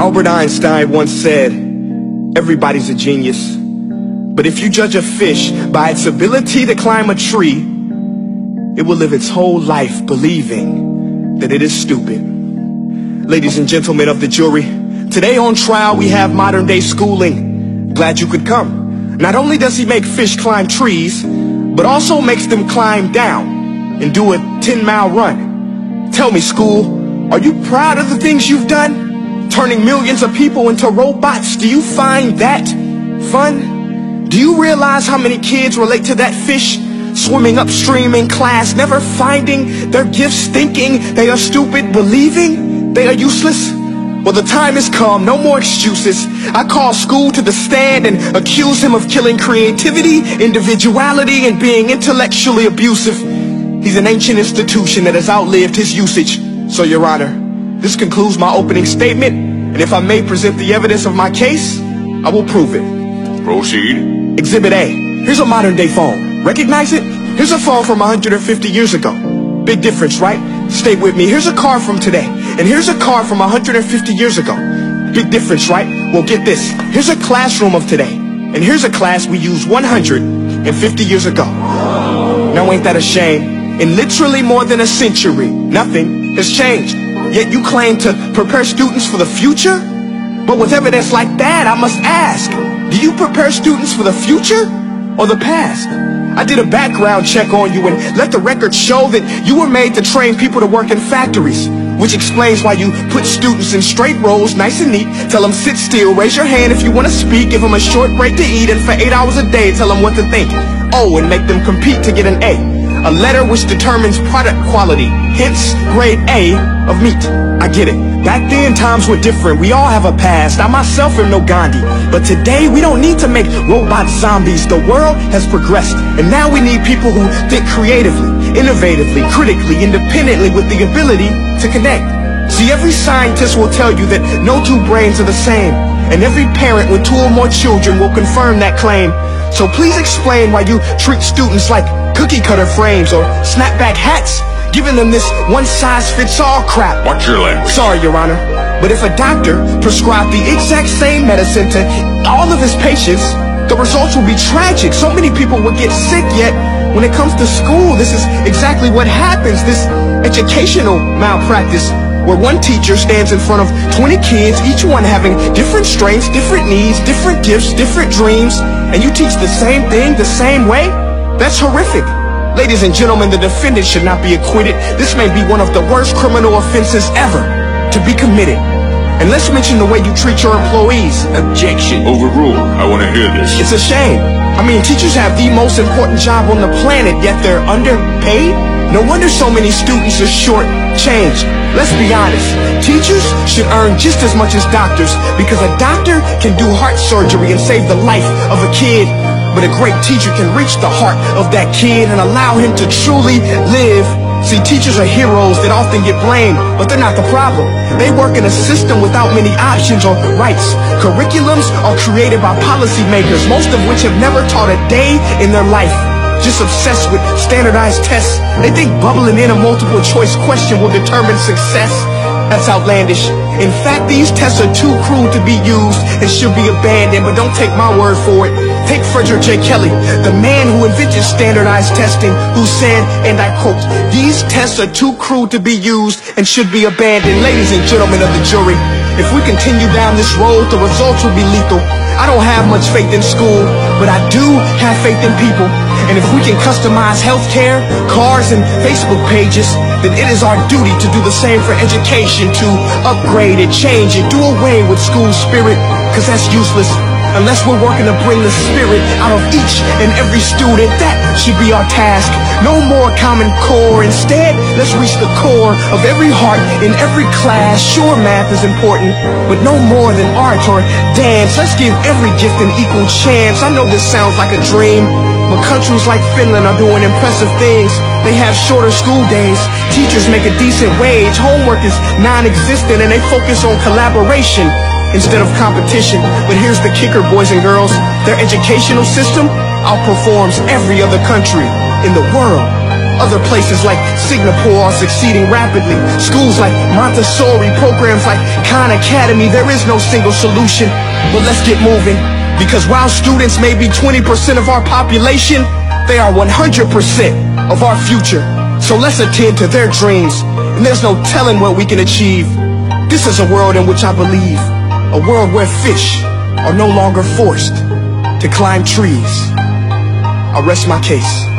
Albert Einstein once said, everybody's a genius, but if you judge a fish by its ability to climb a tree, it will live its whole life believing that it is stupid. Ladies and gentlemen of the jury, today on trial we have modern day schooling. Glad you could come. Not only does he make fish climb trees, but also makes them climb down and do a 10-mile run. Tell me, school, are you proud of the things you've done? Turning millions of people into robots, do you find that fun? Do you realize how many kids relate to that fish swimming upstream in class, never finding their gifts, thinking they are stupid, believing they are useless? Well, the time has come, no more excuses. I call school to the stand and accuse him of killing creativity, individuality, and being intellectually abusive. He's an ancient institution that has outlived his usage. So, Your Honor, this concludes my opening statement, and if I may present the evidence of my case, I will prove it. Proceed. Exhibit A. Here's a modern day phone. Recognize it? Here's a phone from 150 years ago. Big difference, right? Stay with me. Here's a car from today. And here's a car from 150 years ago. Big difference, right? Well, get this. Here's a classroom of today. And here's a class we used 150 years ago. Now, ain't that a shame? In literally more than a century, nothing has changed. Yet you claim to prepare students for the future? But with evidence like that, I must ask, do you prepare students for the future or the past? I did a background check on you and let the record show that you were made to train people to work in factories, which explains why you put students in straight rows, nice and neat, tell them sit still, raise your hand if you want to speak, give them a short break to eat, and for 8 hours a day tell them what to think. Oh, and make them compete to get an A letter which determines product quality, hence grade A of meat. I get it. Back then, times were different. We all have a past. I myself am no Gandhi. But today, we don't need to make robots zombies. The world has progressed. And now we need people who think creatively, innovatively, critically, independently, with the ability to connect. See, every scientist will tell you that no two brains are the same. And every parent with 2 or more children will confirm that claim. So please explain why you treat students like cookie cutter frames or snapback hats, giving them this one-size-fits-all crap. Watch your language. Sorry, Your Honor, but if a doctor prescribed the exact same medicine to all of his patients, the results will be tragic. So many people will get sick, yet when it comes to school, this is exactly what happens. This educational malpractice, where one teacher stands in front of 20 kids, each one having different strengths, different needs, different gifts, different dreams, and you teach the same thing the same way? That's horrific. Ladies and gentlemen, the defendant should not be acquitted. This may be one of the worst criminal offenses ever to be committed. And let's mention the way you treat your employees. Objection. Overruled. I want to hear this. It's a shame. I mean, teachers have the most important job on the planet, yet they're underpaid? No wonder so many students are short-changed. Let's be honest. Teachers should earn just as much as doctors, because a doctor can do heart surgery and save the life of a kid. But a great teacher can reach the heart of that kid and allow him to truly live. See, teachers are heroes that often get blamed, but they're not the problem. They work in a system without many options or rights. Curriculums are created by policymakers, most of which have never taught a day in their life. Just obsessed with standardized tests. They think bubbling in a multiple choice question will determine success. That's outlandish. In fact, these tests are too cruel to be used and should be abandoned, but don't take my word for it. Take Frederick J. Kelly, the man who invented standardized testing, who said, and I quote, "These tests are too cruel to be used and should be abandoned." Ladies and gentlemen of the jury, if we continue down this road, the results will be lethal. I don't have much faith in school, but I do have faith in people. And if we can customize healthcare, cars, and Facebook pages, then it is our duty to do the same for education, to upgrade it, change it, do away with school spirit, because that's useless. Unless we're working to bring the spirit out of each and every student, that should be our task. No more Common Core. Instead, let's reach the core of every heart in every class. Sure, math is important, but no more than art or dance. Let's give every gift an equal chance. I know this sounds like a dream, but countries like Finland are doing impressive things. They have shorter school days, teachers make a decent wage, homework is non-existent, and they focus on collaboration instead of competition. But here's the kicker, boys and girls. Their educational system outperforms every other country in the world. Other places like Singapore are succeeding rapidly. Schools like Montessori, programs like Khan Academy. There is no single solution, but let's get moving. Because while students may be 20% of our population, they are 100% of our future. So let's attend to their dreams, and there's no telling what we can achieve. This is a world in which I believe, a world where fish are no longer forced to climb trees. I rest my case.